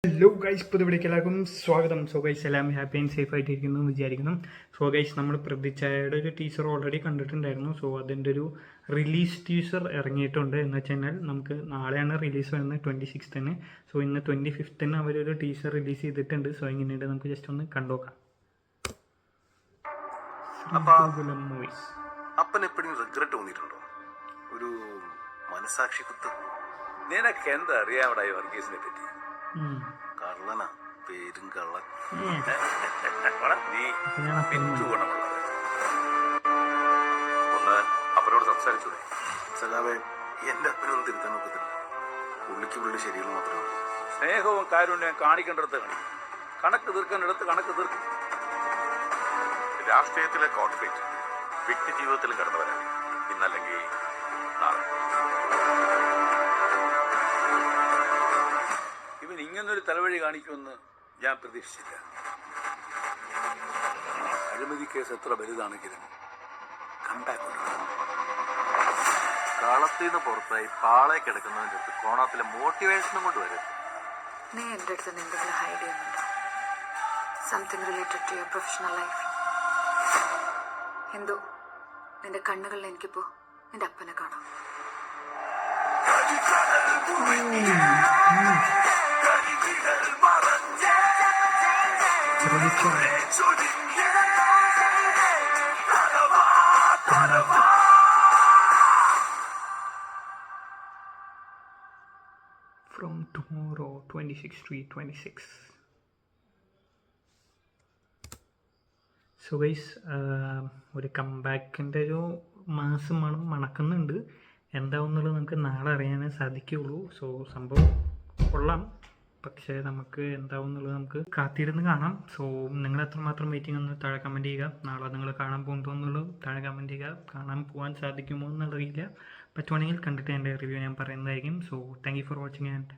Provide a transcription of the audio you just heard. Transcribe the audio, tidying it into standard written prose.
Hello guys, പുതുവിടേക്ക് എല്ലാവർക്കും സ്വാഗതം. So guys, എല്ലാം ഹാപ്പി ആൻഡ് സേഫ് ആയിട്ടിരിക്കുന്നു എന്ന് വിചാരിക്കുന്നു. സോ ഗൈസ്, നമ്മൾ പ്രതിച്ഛായയുടെ ഒരു ടീസർ ഓൾറെഡി കണ്ടിട്ടുണ്ടായിരുന്നു. സോ അതിൻ്റെ ഒരു റിലീസ് ടീസർ ഇറങ്ങിയിട്ടുണ്ട്. എന്ന് വെച്ച് കഴിഞ്ഞാൽ നമുക്ക് നാളെയാണ് റിലീസ് വരുന്നത്, 26th. സോ ഇന്ന് 25th അവരൊരു ടീസർ റിലീസ് ചെയ്തിട്ടുണ്ട്. സോ എങ്ങനെയുണ്ട് നമുക്ക് ജസ്റ്റ് ഒന്ന് കണ്ടുനോക്കാം. മൂവീസ് അപ്പൻ എപ്പോഴും റിഗ്രറ്റ് തോന്നിയിട്ടുണ്ടോ? ഒരു മനസാക്ഷി കുത്ത്? നിനക്ക് എന്താ അറിയാമടായി വർഗീസിനെ പറ്റി? കള്ളനാ, പേരും കള്ളൻ. നീ ഗുണമുള്ളത് ഒന്ന് അപ്പനോട് സംസാരിച്ചൂടെ? സഖാവേ, എന്റെ അപ്പനൊന്നും തിരുത്താൻ നോക്കത്തില്ല. പുള്ളിക്ക് പുള്ളി ശരികൾ മാത്രമേ ഉള്ളൂ. സ്നേഹവും കാരുണ്യം കാണിക്കേണ്ടടുത്ത് കാണിക്കും, കണക്ക് തീർക്കേണ്ടടുത്ത് കണക്ക് തീർക്കും. രാഷ്ട്രീയത്തിലെ കോൺഫ്ലിക്റ്റ് വ്യക്തി ജീവിതത്തിൽ കടന്നു വരാം, ഇന്നല്ലെങ്കിൽ നാളെ. ഇവൻ ഇങ്ങനൊരു തലവഴി കാണിക്കുമെന്ന് ഞാൻ പ്രതീക്ഷിച്ചില്ല. അഴിമതി കേസ് എത്ര വലുതാണെങ്കിലും കമ്പാക്ക് കളത്തിൽ നിന്ന് പുറത്തായി പാളയെ കിടക്കുന്നതിൻ്റെ അടുത്ത് കോണത്തിലെ മോട്ടിവേഷനും കൊണ്ട് വരും. നീ എൻ്റെ അടുത്ത് എന്തെങ്കിലും ഹൈഡ് ചെയ്യുന്നുണ്ടോ? Something related to your professional life? എന്തോ നിന്റെ കണ്ണുകളിൽ എനിക്കിപ്പോ നിന്റെ അപ്പനെ കാണാം. From tomorrow 26/3/26. സോ ഗൈസ്, ഒരു കംബാക്കിൻ്റെ ഒരു മാസം മണക്കുന്നുണ്ട്. എന്താവുന്നുള്ളത് നമുക്ക് നാളെ അറിയാനേ സാധിക്കുകയുള്ളൂ. സോ സംഭവം കൊള്ളാം, പക്ഷേ നമുക്ക് എന്താവുന്നുള്ളത് നമുക്ക് കാത്തിരുന്ന് കാണാം. സോ നിങ്ങൾ എത്രമാത്രം വെയിറ്റിംഗ് എന്ന് താഴെ കമൻറ്റ് ചെയ്യുക. നാളെ നിങ്ങൾ കാണാൻ പോകുന്നുള്ളത് താഴെ കമൻറ്റ് ചെയ്യുക. കാണാൻ പോകാൻ സാധിക്കുമോ എന്നറിയില്ല. പറ്റുവാണെങ്കിൽ കണ്ടിട്ട് എൻ്റെ റിവ്യൂ ഞാൻ പറയുന്നതായിരിക്കും. So thank you for watching and